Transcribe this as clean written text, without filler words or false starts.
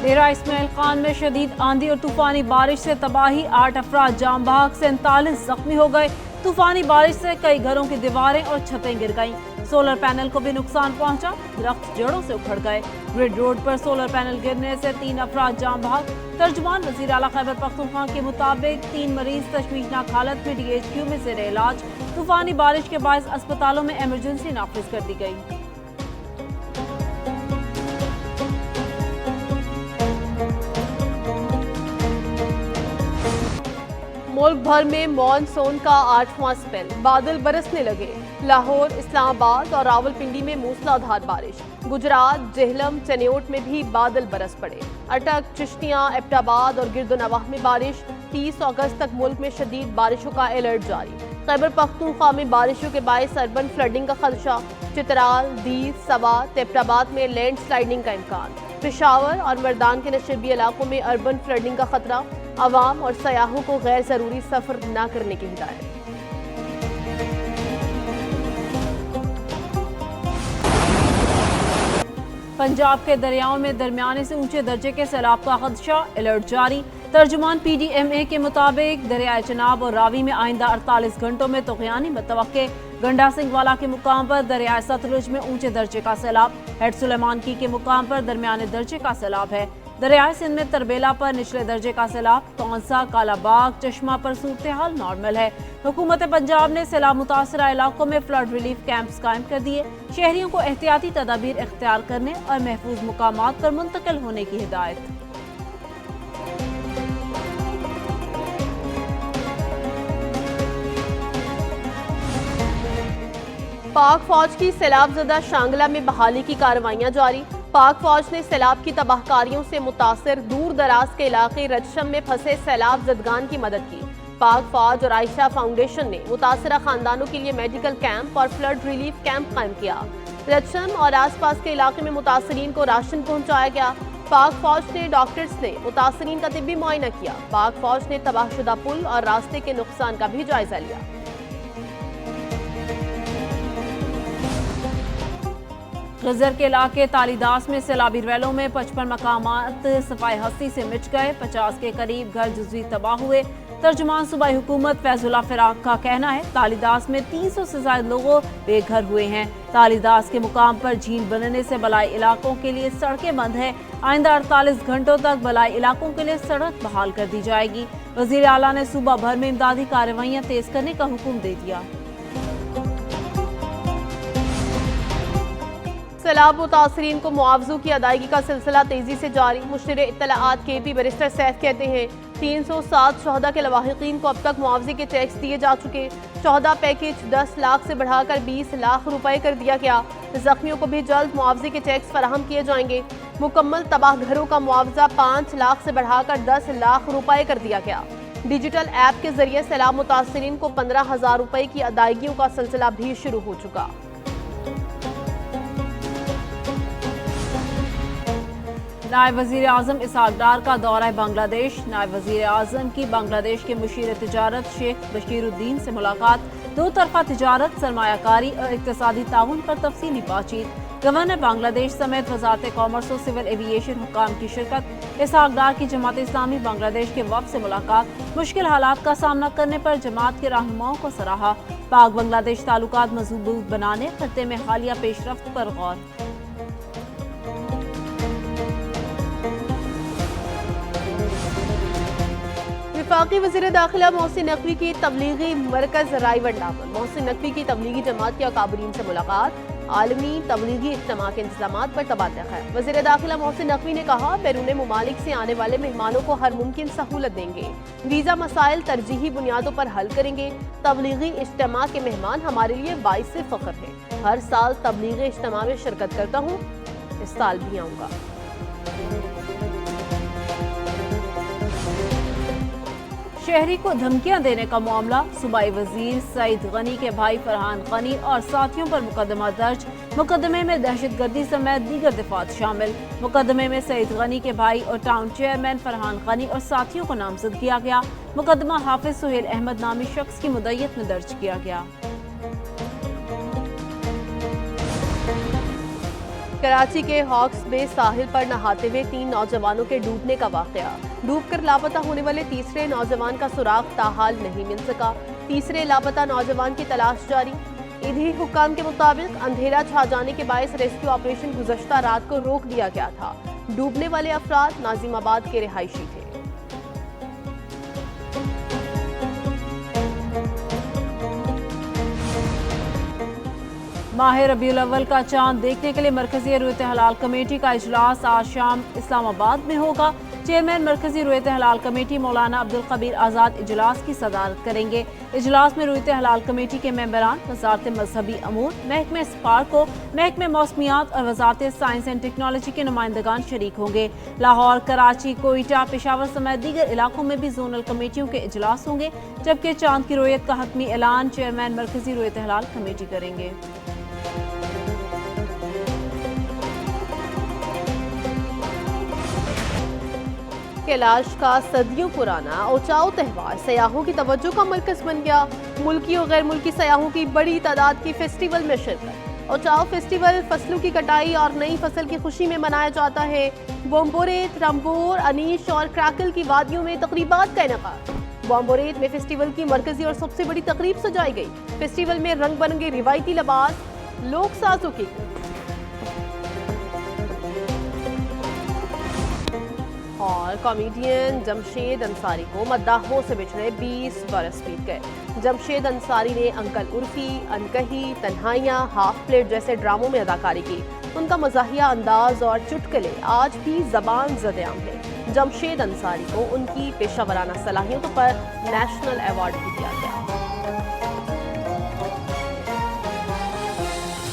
डेरा इस्माइल खान में शदीद आंधी और तूफानी बारिश से तबाही, 8 अफराद जाम बहक, 47 जख्मी हो गए। तूफानी बारिश से कई घरों की दीवारें और छतें गिर गईं। सोलर पैनल को भी नुकसान पहुंचा, दरख्त जड़ों से उखड़ गए। ग्रिड रोड पर सोलर पैनल गिरने से 3 अफराद जाम बहक। तर्जुमान वज़ीर आला खैबर पख्तूनख्वा के मुताबिक 3 मरीज तशवीशनाक हालत में DHQ में ज़ेर इलाज। तूफानी बारिश के बायस अस्पतालों में इमरजेंसी नाफिज कर दी गई। मुल्क भर में मॉनसून का 8वां स्पेल, बादल बरसने लगे। लाहौर, इस्लामाबाद और रावलपिंडी में मूसलाधार बारिश। गुजरात, जेहलम, चनियोट में भी बादल बरस पड़े। अटक, चिश्तियाँ, एबटाबाद और गिरदोनवाह में बारिश। 30 अगस्त तक मुल्क में शदीद बारिशों का अलर्ट जारी। खैबर पख्तूनख्वा में बारिशों के बायस अर्बन फ्लडिंग का खदशा। चित्राल, दीव, सवात, एबटाबाद में लैंड स्लाइडिंग का इम्कान। पेशावर और मर्दान के नशेबी इलाकों में अर्बन फ्लडिंग का खतरा। अवाम और सयाहों को गैर जरूरी सफर न करने की हिदायत। पंजाब के दरियाओं में दरमियाने से ऊंचे दर्जे के सैलाब का खदशा, अलर्ट जारी। तर्जुमान PDMA के मुताबिक दरियाए चनाब और रावी में आइंदा 48 घंटों में तुग़यानी मुतवक्के। गंडा सिंह वाला के मुकाम पर दरियाए सतलुज में ऊंचे दर्जे का सैलाब। हेड सुलेमान की के मुकाम पर दरमियाने दर्जे का सैलाब है। दरियाए सिंध में तरबेला पर निचले दर्जे का सैलाब। तौंसा, कालाबाग, चश्मा पर सूरत हाल नॉर्मल है। हुकूमत पंजाब ने सैलाब मुतासरा इलाकों में फ्लड रिलीफ कैंप्स कायम कर दिए। शहरियों को एहतियाती तदाबीर इख्तियार करने और महफूज मुकामात पर मुंतकिल होने की हिदायत। पाक फौज की सैलाब ज़दा शांगला में बहाली की कार्रवाइयां जारी। पाक फौज ने सैलाब की तबाहकारियों से मुतासर दूर दराज के इलाके रजशम में फंसे सैलाब ज़दगान की मदद की। पाक फौज और आयशा फाउंडेशन ने मुतासरा खानदानों के लिए मेडिकल कैंप और फ्लड रिलीफ कैंप कायम किया। रजशम और आसपास के इलाके में मुतासरीन को राशन पहुंचाया गया। पाक फौज ने डॉक्टर्स ने मुतासरीन का तिब्बी मुआयना किया। पाक फौज ने तबाहशुदा पुल और रास्ते के नुकसान का भी जायजा लिया। गजर के इलाके तालीदास में सैलाबी रैलों में 55 मकामात सफाई हस्ती से मिट गए। 50 के करीब घर जुज़वी तबाह हुए। तर्जुमान सूबाई हुकूमत फैजुल्ला फिराक का कहना है तालीदास में 300 से ज्यादा लोगों बेघर हुए हैं। तालीदास के मुकाम पर झील बनने से बलाई इलाकों के लिए सड़कें बंद हैं। आइंदा 48 घंटों तक बलाई इलाकों के लिए सड़क बहाल कर दी जाएगी। वज़ीर आला ने सूबा भर में इमदादी कार्रवाइयाँ तेज करने का हुक्म दे दिया। सैलाब मुतासरीन को मुआवजों की अदायगी का सिलसिला तेजी से जारी। मुश्तिर इत्तलाआत KP बैरिस्टर सैफ कहते हैं 307 शहदा के लवाहिकीन को अब तक मुआवजे के चेक्स दिए जा चुके। शहदा पैकेज 10 लाख से बढ़ाकर 20 लाख रुपए कर दिया गया। जख्मियों को भी जल्द मुआवजे के चेक्स फराहम किए जाएंगे। मुकम्मल तबाह घरों का मुआवजा 5 लाख से बढ़ाकर 10 लाख रुपए कर दिया गया। डिजिटल ऐप के जरिए सैलाब मुतासरीन को 15,000 रुपए की अदायगियों का सिलसिला भी शुरू हो चुका। नायब वज़ीर आज़म इसहाक डार का दौरा बांग्लादेश। नायब वज़ीर आज़म की बांग्लादेश के मुशीर तिजारत शेख बशीरुद्दीन से मुलाकात। दो तरफा तिजारत, सरमायाकारी और इक़्तिसादी ताउन पर तफसीली बातचीत। गवर्नर बांग्लादेश समेत वज़ारत कॉमर्स और सिविल एविएशन हुक्काम की शिरकत। इसहाक डार की जमात इस्लामी बांग्लादेश के वफ़द से मुलाकात। मुश्किल हालात का सामना करने पर जमात के रहनुमाओं को सराहा। पाक बांग्लादेश ताल्लुकात मज़बूत बनाने, खत्ते में हालिया पेशरफ्त पर गौर। वफाकी वज़ीर दाखिला मोहसिन नकवी की तबलीगी मरकज़ रायवंडा पर मोहसिन नकवी की तबलीगी जमात के अकाबरीन से मुलाकात। आलमी तबलीगी इज्तिमा के इंतज़ामात पर तबादला खैर। वज़ीर दाखिला मोहसिन नकवी ने कहा बैरून मुमालिक से आने वाले मेहमानों को हर मुमकिन सहूलत देंगे। वीज़ा मसाइल तरजीही बुनियादों पर हल करेंगे। तबलीगी इज्तिमा के मेहमान हमारे लिए बाइस फ़ख्र है। हर साल तबलीगी इज्तिमा में शिरकत करता हूँ, इस साल भी आऊँगा। शहरी को धमकियां देने का मामला। सूबाई वजीर सईद गनी के भाई फरहान गनी और साथियों पर मुकदमा दर्ज। मुकदमे में दहशतगर्दी समेत दीगर दिफात शामिल। मुकदमे में सईद गनी के भाई और टाउन चेयरमैन फरहान गनी और साथियों को नामजद किया गया। मुकदमा हाफिज सुहेल अहमद नामी शख्स की मुद्दत में दर्ज किया गया। कराची के हॉक्स बे साहिल पर नहाते हुए 3 नौजवानों के डूबने का वाकया। डूबकर लापता होने वाले तीसरे नौजवान का सुराग ताहाल नहीं मिल सका। तीसरे लापता नौजवान की तलाश जारी। ईदी हुक्काम के मुताबिक अंधेरा छा जाने के बायस रेस्क्यू ऑपरेशन गुज़श्ता रात को रोक दिया गया था। डूबने वाले अफराद नाजिमाबाद के रिहायशी थे। माह रबीउल अव्वल का चांद देखने के लिए मरकजी रुयत हलाल कमेटी का इजलास आज शाम इस्लामाबाद में होगा। चेयरमैन मरकजी रुयत हलाल कमेटी मौलाना अब्दुल कबीर आज़ाद इजलास की सदारत करेंगे। इजलास में रुयत हलाल कमेटी के मेंबरान, वजारत मजहबी अमूर, महकमे स्पार्को, महकमे मौसमियात और वजारत साइंस एंड टेक्नोलॉजी के नुमाइंदगान शरीक होंगे। लाहौर, कराची, कोयटा, पेशावर समेत दीगर इलाकों में भी जोनल कमेटियों के इजलास होंगे, जबकि चांद की रुयत का हतमी ऐलान चेयरमैन मरकजी रुयत हलाल कमेटी करेंगे। कैलाश का सदियों पुराना ओचाओ त्यौहार सयाहों की तवज्जो का मरकज बन गया। मुल्की और गैर मुल्की सयाहों की बड़ी तादाद की फेस्टिवल में शिरकत। ओचाओ फेस्टिवल फसलों की कटाई और नई फसल की खुशी में मनाया जाता है। बोम्बोरेत, रंबोर, अनीश और क्रैकल की वादियों में तकरीबात का इनेकाद। बोम्बोरेत में फेस्टिवल की मरकजी और सबसे बड़ी तकरीब सजाई गई। फेस्टिवल में रंग बिरंगे रिवायती लिबास, लोक साजों की और कॉमेडियन जमशेद अंसारी को मद्दाहों से बिछड़े 20 बरस बीत गए। जमशेद अंसारी ने अंकल उर्फी, अनकही, तन्हाइयाँ, हाफ प्लेट जैसे ड्रामों में अदाकारी की। उनका मज़ाहिया अंदाज और चुटकुले आज भी ज़बान ज़द-ए-आम है। जमशेद अंसारी को उनकी पेशा वराना सलाहियतों पर नेशनल अवार्ड भी दिया गया।